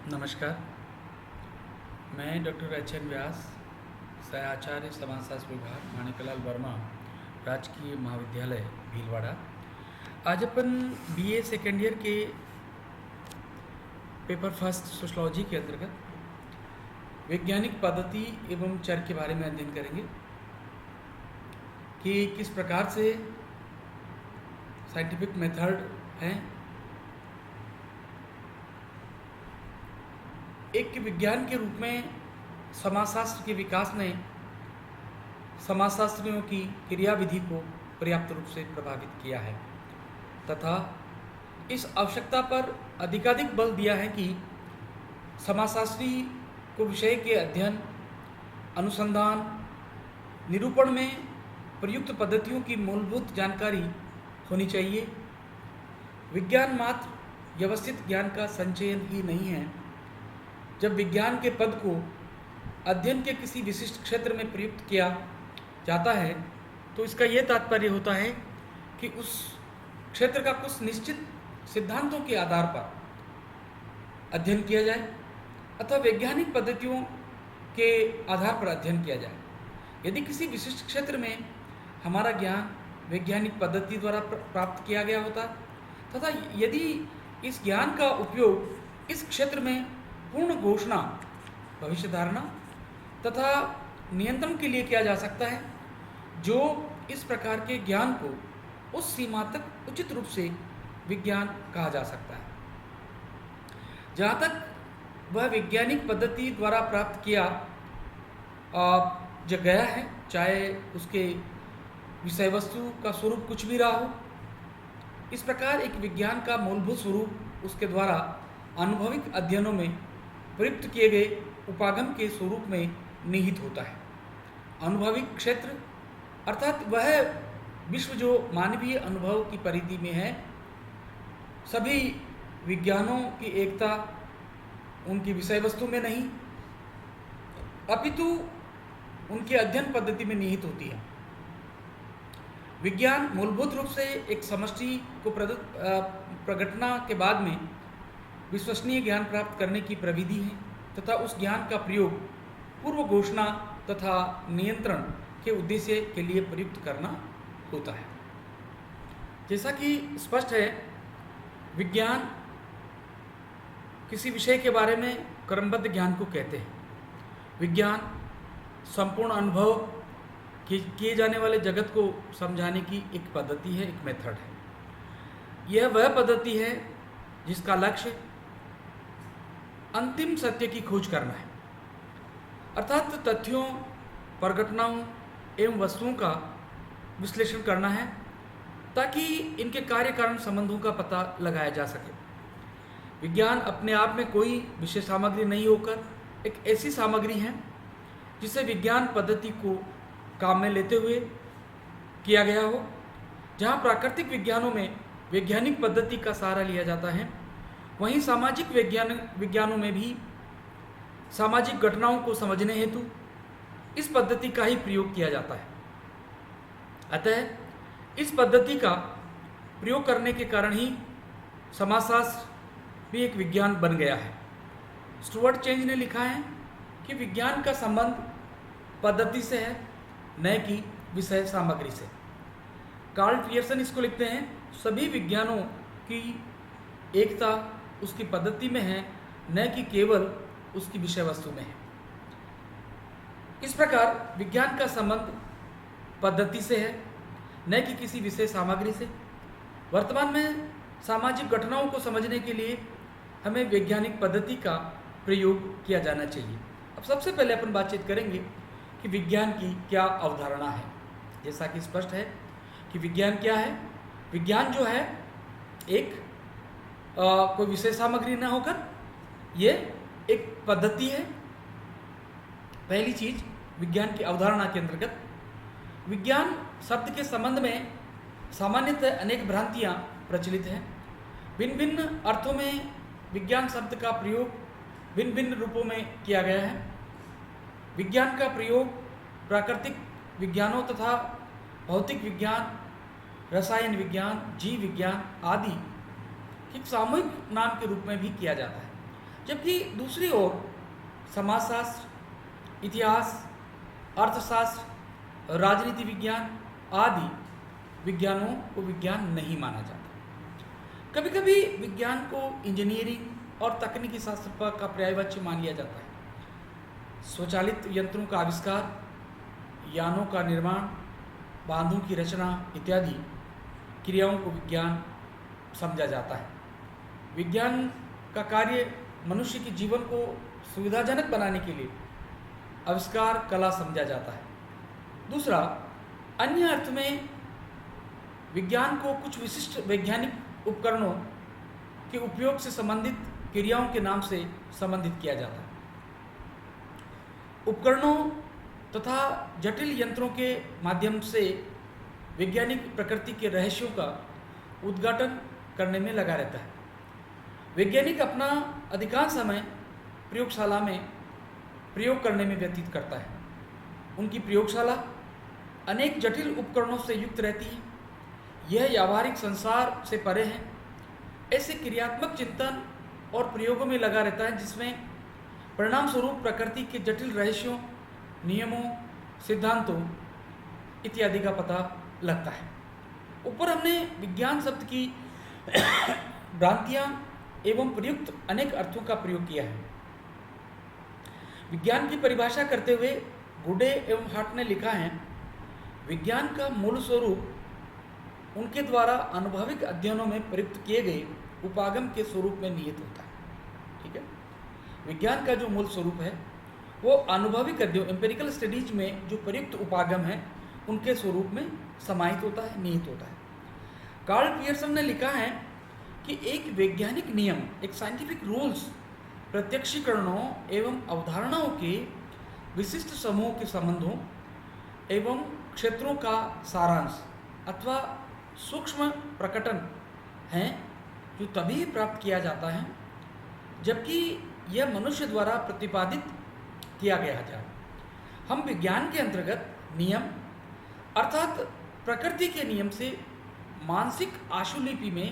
नमस्कार। मैं doctor H N व्यास, सहाचार्य समाजशास्त्र विभाग, माणिकलाल वर्मा, राजकीय महाविद्यालय भीलवाड़ा। आज अपन बीए सेकेंड ईयर के पेपर फर्स्ट सोशलॉजी के अंतर्गत वैज्ञानिक पद्धति एवं चर के बारे में अध्ययन करेंगे कि किस प्रकार से साइंटिफिक मेथड हैं। एक विज्ञान के रूप में समाजशास्त्र के विकास ने समाजशास्त्रियों की क्रियाविधि को पर्याप्त रूप से प्रभावित किया है तथा इस आवश्यकता पर अधिकाधिक बल दिया है कि समाजशास्त्री को विषय के अध्ययन, अनुसंधान, निरूपण में प्रयुक्त पद्धतियों की मूलभूत जानकारी होनी चाहिए। विज्ञान मात्र व्यवस्थित ज्ञान का संचयन ही नहीं है। जब विज्ञान के पद को अध्ययन के किसी विशिष्ट क्षेत्र में प्रयुक्त किया जाता है तो इसका यह तात्पर्य होता है कि उस क्षेत्र का कुछ निश्चित सिद्धांतों के आधार पर अध्ययन किया जाए अथवा वैज्ञानिक पद्धतियों के आधार पर अध्ययन किया जाए। यदि किसी विशिष्ट क्षेत्र में हमारा ज्ञान वैज्ञानिक पद्धति द्वारा प्राप्त किया गया होता तथा यदि इस ज्ञान का उपयोग इस क्षेत्र में पूर्ण घोषणा, भविष्य धारणा तथा नियंत्रण के लिए किया जा सकता है, जो इस प्रकार के ज्ञान को उस सीमा तक उचित रूप से विज्ञान कहा जा सकता है। जहाँ तक वह वैज्ञानिक पद्धति द्वारा प्राप्त किया जो गया है, चाहे उसके विषय वस्तु का स्वरूप कुछ भी रहा हो, इस प्रकार एक विज्ञान का मूलभूत स्वरूप उसके द्वारा अनुभविक अध्ययनों में प्रयुक्त किए गए उपागम के स्वरूप में निहित होता है। अनुभविक क्षेत्र अर्थात वह विश्व जो मानवीय अनुभव की परिधि में है। सभी विज्ञानों की एकता उनकी विषय वस्तु में नहीं अपितु उनके अध्ययन पद्धति में निहित होती है। विज्ञान मूलभूत रूप से एक समष्टि को प्रगटना के बाद में विश्वसनीय ज्ञान प्राप्त करने की प्रविधि है तथा उस ज्ञान का प्रयोग पूर्व घोषणा तथा नियंत्रण के उद्देश्य के लिए प्रयुक्त करना होता है। जैसा कि स्पष्ट है, विज्ञान किसी विषय के बारे में क्रमबद्ध ज्ञान को कहते हैं। विज्ञान संपूर्ण अनुभव किए जाने वाले जगत को समझाने की एक पद्धति है, एक मेथड है। यह वह पद्धति है जिसका लक्ष्य अंतिम सत्य की खोज करना है, अर्थात तथ्यों, प्रघटनाओं एवं वस्तुओं का विश्लेषण करना है ताकि इनके कार्य कारण संबंधों का पता लगाया जा सके। विज्ञान अपने आप में कोई विषय सामग्री नहीं होकर एक ऐसी सामग्री है जिसे विज्ञान पद्धति को काम में लेते हुए किया गया हो। जहाँ प्राकृतिक विज्ञानों में वैज्ञानिक पद्धति का सहारा लिया जाता है, वहीं सामाजिक विज्ञानों में भी सामाजिक घटनाओं को समझने हेतु इस पद्धति का ही प्रयोग किया जाता है। अतः इस पद्धति का प्रयोग करने के कारण ही समाजशास्त्र भी एक विज्ञान बन गया है। स्टुअर्ट चेंज ने लिखा है कि विज्ञान का संबंध पद्धति से है, न कि विषय सामग्री से। कार्ल पियर्सन इसको लिखते हैं, सभी विज्ञानों की एकता उसकी पद्धति में है, न कि केवल उसकी विषय वस्तु में है। इस प्रकार विज्ञान का संबंध पद्धति से है, न कि किसी विषय सामग्री से। वर्तमान में सामाजिक घटनाओं को समझने के लिए हमें वैज्ञानिक पद्धति का प्रयोग किया जाना चाहिए। अब सबसे पहले अपन बातचीत करेंगे कि विज्ञान की क्या अवधारणा है। जैसा कि स्पष्ट है कि विज्ञान क्या है। विज्ञान जो है एक कोई विषय सामग्री न होकर ये एक पद्धति है। पहली चीज, विज्ञान की अवधारणा के अंतर्गत विज्ञान शब्द के संबंध में सामान्यतः अनेक भ्रांतियाँ प्रचलित हैं। भिन्न भिन्न अर्थों में विज्ञान शब्द का प्रयोग भिन्न भिन्न रूपों में किया गया है। विज्ञान का प्रयोग प्राकृतिक विज्ञानों तथा भौतिक विज्ञान, रसायन विज्ञान, जीव विज्ञान आदि एक सामूहिक नाम के रूप में भी किया जाता है। जबकि दूसरी ओर समाजशास्त्र, इतिहास, अर्थशास्त्र, राजनीति विज्ञान आदि विज्ञानों को विज्ञान नहीं माना जाता। कभी कभी विज्ञान को इंजीनियरिंग और तकनीकी शास्त्र का पर्यायवाची मान लिया जाता है। स्वचालित यंत्रों का आविष्कार, यानों का निर्माण, बांधों की रचना इत्यादि क्रियाओं को विज्ञान समझा जाता है। विज्ञान का कार्य मनुष्य के जीवन को सुविधाजनक बनाने के लिए आविष्कार कला समझा जाता है। दूसरा, अन्य अर्थ में विज्ञान को कुछ विशिष्ट वैज्ञानिक उपकरणों के उपयोग से संबंधित क्रियाओं के नाम से संबंधित किया जाता है। उपकरणों तथा जटिल यंत्रों के माध्यम से वैज्ञानिक प्रकृति के रहस्यों का उद्घाटन करने में लगा रहता है। वैज्ञानिक अपना अधिकांश समय प्रयोगशाला में प्रयोग करने में व्यतीत करता है। उनकी प्रयोगशाला अनेक जटिल उपकरणों से युक्त रहती है। यह व्यावहारिक संसार से परे है। ऐसे क्रियात्मक चिंतन और प्रयोगों में लगा रहता है जिसमें परिणाम स्वरूप प्रकृति के जटिल रहस्यों, नियमों, सिद्धांतों इत्यादि का पता लगता है। ऊपर हमने विज्ञान शब्द की भ्रांतियां एवं प्रयुक्त अनेक अर्थों का प्रयोग किया है। विज्ञान की परिभाषा करते हुए गुडे एवं हार्ट ने लिखा है, विज्ञान का मूल स्वरूप उनके द्वारा अनुभविक अध्ययनों में प्रयुक्त किए गए उपागम के स्वरूप में निहित होता है। ठीक है, विज्ञान का जो मूल स्वरूप है वो अनुभविक अध्ययन, एम्पिरिकल स्टडीज में जो प्रयुक्त उपागम है उनके स्वरूप में समाहित होता है, निहित होता है। कार्ल पियर्सन ने लिखा है कि एक वैज्ञानिक नियम, एक साइंटिफिक रूल्स प्रत्यक्षीकरणों एवं अवधारणाओं के विशिष्ट समूह के संबंधों एवं क्षेत्रों का सारांश अथवा सूक्ष्म प्रकटन है जो तभी प्राप्त किया जाता है जबकि यह मनुष्य द्वारा प्रतिपादित किया गया जाए। हम विज्ञान के अंतर्गत नियम अर्थात प्रकृति के नियम से मानसिक आशुलिपि में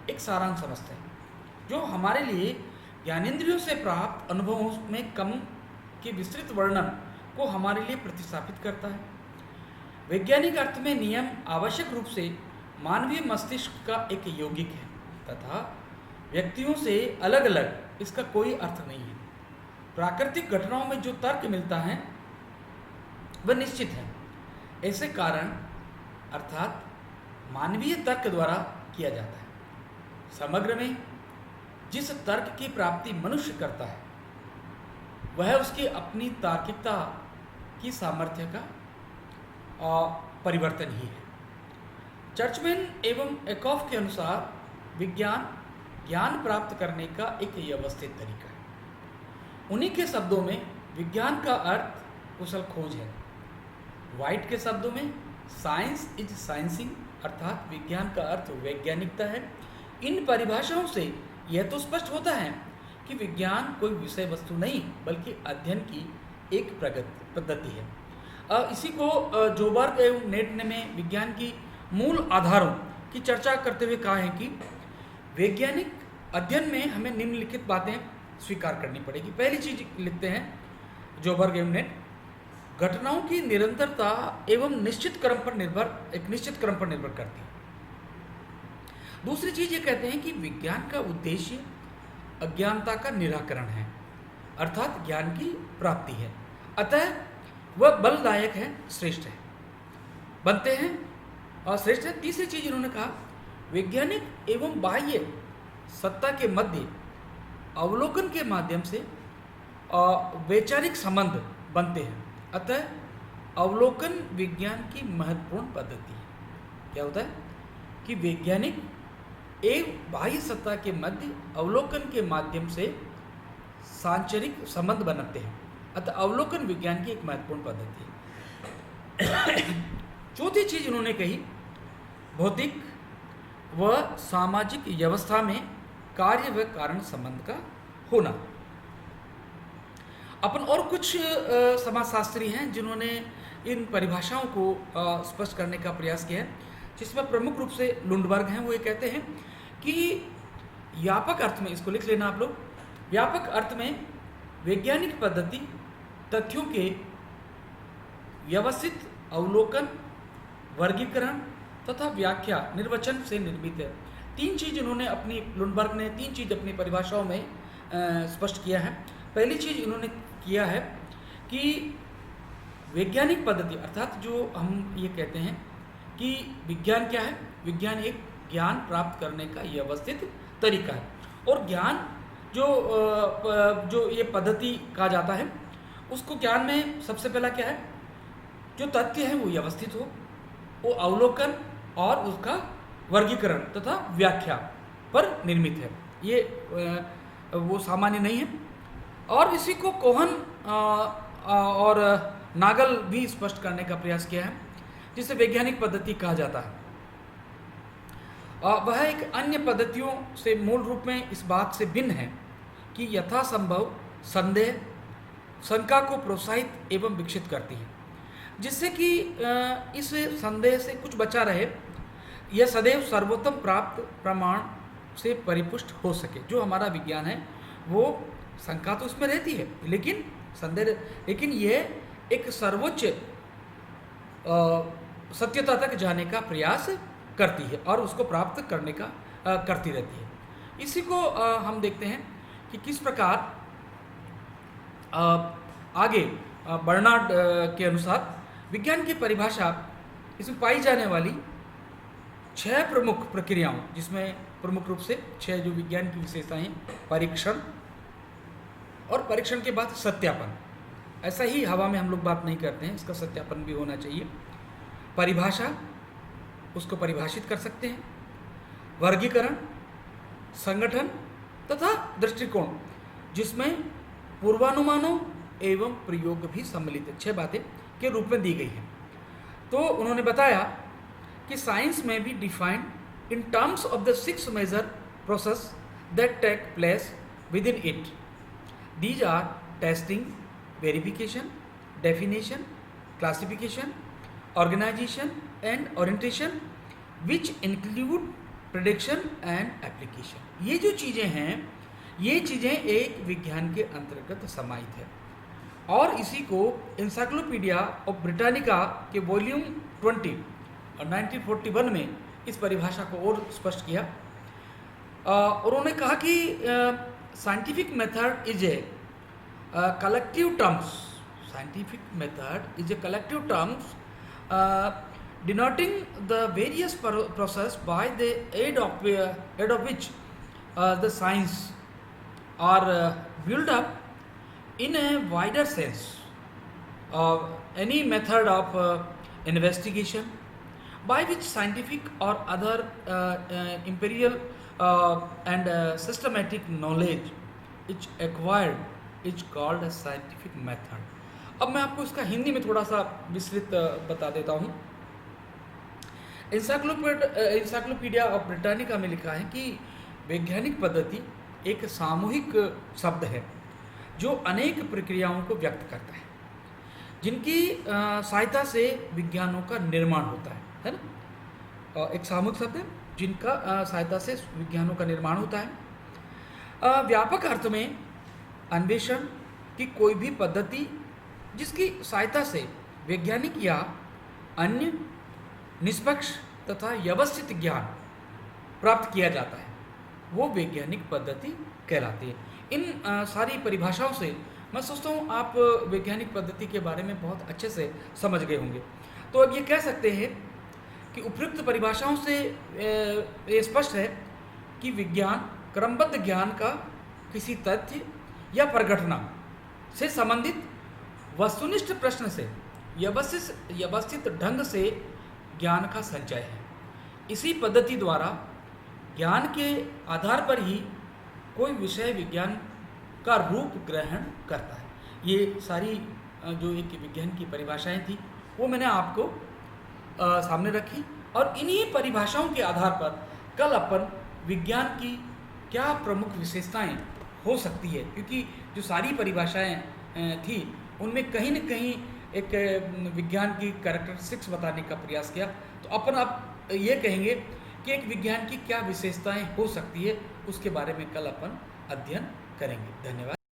एक सारांश समझते हैं जो हमारे लिए ज्ञानेंद्रियों से प्राप्त अनुभवों में कम के विस्तृत वर्णन को हमारे लिए प्रतिस्थापित करता है। वैज्ञानिक अर्थ में नियम आवश्यक रूप से मानवीय मस्तिष्क का एक यौगिक है तथा व्यक्तियों से अलग अलग इसका कोई अर्थ नहीं है। प्राकृतिक घटनाओं में जो तर्क मिलता है वह निश्चित है। ऐसे कारण अर्थात मानवीय तर्क द्वारा किया जाता है। समग्र में जिस तर्क की प्राप्ति मनुष्य करता है वह उसकी अपनी तार्किकता की सामर्थ्य का परिवर्तन ही है। चर्चमैन एवं एकॉफ के अनुसार विज्ञान ज्ञान प्राप्त करने का एक व्यवस्थित तरीका है। उन्हीं के शब्दों में विज्ञान का अर्थ कुशल खोज है। वाइट के शब्दों में साइंस इज साइंसिंग अर्थात विज्ञान का अर्थ वैज्ञानिकता है। इन परिभाषाओं से यह तो स्पष्ट होता है कि विज्ञान कोई विषय वस्तु नहीं बल्कि अध्ययन की एक पद्धति है। इसी को जोबर्ग एवं नेट ने में विज्ञान की मूल आधारों की चर्चा करते हुए कहा है कि वैज्ञानिक अध्ययन में हमें निम्नलिखित बातें स्वीकार करनी पड़ेगी। पहली चीज लिखते हैं जोबर्ग एवं नेट, घटनाओं की निरंतरता एवं निश्चित क्रम पर निर्भर करती है। दूसरी चीज ये कहते हैं कि विज्ञान का उद्देश्य अज्ञानता का निराकरण है अर्थात ज्ञान की प्राप्ति है, अतः वह बलदायक है, श्रेष्ठ है, बनते हैं और श्रेष्ठ है। तीसरी चीज इन्होंने कहा वैज्ञानिक एवं बाह्य सत्ता के मध्य अवलोकन के माध्यम से वैचारिक संबंध बनते हैं, अतः अवलोकन विज्ञान की महत्वपूर्ण पद्धति है। क्या होता है कि वैज्ञानिक एवं बाह्य सत्ता के मध्य अवलोकन के माध्यम से सांचरिक संबंध बनाते हैं, अतः अवलोकन विज्ञान की एक महत्वपूर्ण पद्धति है। चौथी चीज उन्होंने कही भौतिक व सामाजिक व्यवस्था में कार्य व कारण संबंध का होना। अपन और कुछ समाजशास्त्री हैं जिन्होंने इन परिभाषाओं को स्पष्ट करने का प्रयास किया है, जिसमें प्रमुख रूप से लुंडबर्ग हैं। वो ये कहते हैं कि व्यापक अर्थ में, इसको लिख लेना आप लोग, व्यापक अर्थ में वैज्ञानिक पद्धति तथ्यों के व्यवस्थित अवलोकन, वर्गीकरण तथा व्याख्या निर्वचन से निर्मित है। तीन चीज इन्होंने अपनी लुंडबर्ग ने तीन चीज अपनी परिभाषाओं में स्पष्ट किया है। पहली चीज इन्होंने किया है कि वैज्ञानिक पद्धति अर्थात जो हम ये कहते हैं कि विज्ञान क्या है, विज्ञान एक ज्ञान प्राप्त करने का व्यवस्थित तरीका है। और ज्ञान जो ये पद्धति कहा जाता है, उसको ज्ञान में सबसे पहला क्या है, जो तथ्य है वो व्यवस्थित हो, वो अवलोकन और उसका वर्गीकरण तथा व्याख्या पर निर्मित है। ये वो सामान्य नहीं है। और इसी को कोहन और नागल भी स्पष्ट करने का प्रयास किया है, जिसे वैज्ञानिक पद्धति कहा जाता है। वह एक अन्य पद्धतियों से मूल रूप में इस बात से भिन्न है कि यथासंभव संदेह शंका को प्रोत्साहित एवं विकसित करती है, जिससे कि इस संदेह से कुछ बचा रहे, यह सदैव सर्वोत्तम प्राप्त प्रमाण से परिपुष्ट हो सके। जो हमारा विज्ञान है वो शंका तो उसमें रहती है, लेकिन संदेह, लेकिन यह एक सर्वोच्च सत्यता तक जाने का प्रयास करती है और उसको प्राप्त करने का करती रहती है। इसी को हम देखते हैं कि किस प्रकार आगे बर्नार्ड के अनुसार विज्ञान की परिभाषा इसमें पाई जाने वाली 6 प्रमुख प्रक्रियाओं, जिसमें प्रमुख रूप से 6 जो विज्ञान की विशेषताएं, परीक्षण और परीक्षण के बाद सत्यापन। ऐसा ही हवा में हम लोग बात नहीं करते हैं, इसका सत्यापन भी होना चाहिए। परिभाषा, उसको परिभाषित कर सकते हैं। वर्गीकरण, संगठन तथा दृष्टिकोण, जिसमें पूर्वानुमानों एवं प्रयोग भी सम्मिलित है। 6 बातें के रूप में दी गई हैं। तो उन्होंने बताया कि साइंस में भी defined in terms of the 6 major process that take place within it. These are testing, verification, definition, classification, organisation and orientation, which include prediction and application. ये जो चीज़ें हैं, ये चीज़ें एक विज्ञान के अंतर्गत समाहित है। और इसी को एनसाइक्लोपीडिया ऑफ ब्रिटानिका के वॉल्यूम 20 और 1941 में इस परिभाषा को और स्पष्ट किया। उन्होंने कहा कि scientific method is a collective terms, scientific method is a collective terms denoting the various process by the aid of which the science are built up in a wider sense. Any method of investigation by which scientific or other empirical and systematic knowledge is acquired is called a scientific method. अब मैं आपको इसका हिंदी में थोड़ा सा विस्तृत बता देता हूँ। एनसाइक्लोपीडिया ऑफ ब्रिटानिका में लिखा है कि वैज्ञानिक पद्धति एक सामूहिक शब्द है जो अनेक प्रक्रियाओं को व्यक्त करता है, जिनकी सहायता से विज्ञानों का निर्माण होता है ना। एक सामूहिक शब्द है जिनका सहायता से विज्ञानों का निर्माण होता है। व्यापक अर्थ में अन्वेषण की कोई भी पद्धति जिसकी सहायता से वैज्ञानिक या अन्य निष्पक्ष तथा व्यवस्थित ज्ञान प्राप्त किया जाता है, वो वैज्ञानिक पद्धति कहलाती है। इन सारी परिभाषाओं से मैं सोचता हूँ आप वैज्ञानिक पद्धति के बारे में बहुत अच्छे से समझ गए होंगे। तो अब ये कह सकते हैं कि उपयुक्त परिभाषाओं से ये स्पष्ट है कि विज्ञान क्रमबद्ध ज्ञान का किसी तथ्य या प्रघटना से संबंधित वस्तुनिष्ठ प्रश्न से व्यवस्थित ढंग से ज्ञान का संचय है। इसी पद्धति द्वारा ज्ञान के आधार पर ही कोई विषय विज्ञान का रूप ग्रहण करता है। ये सारी जो एक विज्ञान की परिभाषाएं थी वो मैंने आपको सामने रखी, और इन्हीं परिभाषाओं के आधार पर कल अपन विज्ञान की क्या प्रमुख विशेषताएं हो सकती है, क्योंकि जो सारी परिभाषाएं थी उनमें कहीं न कहीं एक विज्ञान की कैरेक्टरिस्टिक्स बताने का प्रयास किया। तो अपन अब ये कहेंगे कि एक विज्ञान की क्या विशेषताएं हो सकती है, उसके बारे में कल अपन अध्ययन करेंगे। करेंगे। धन्यवाद।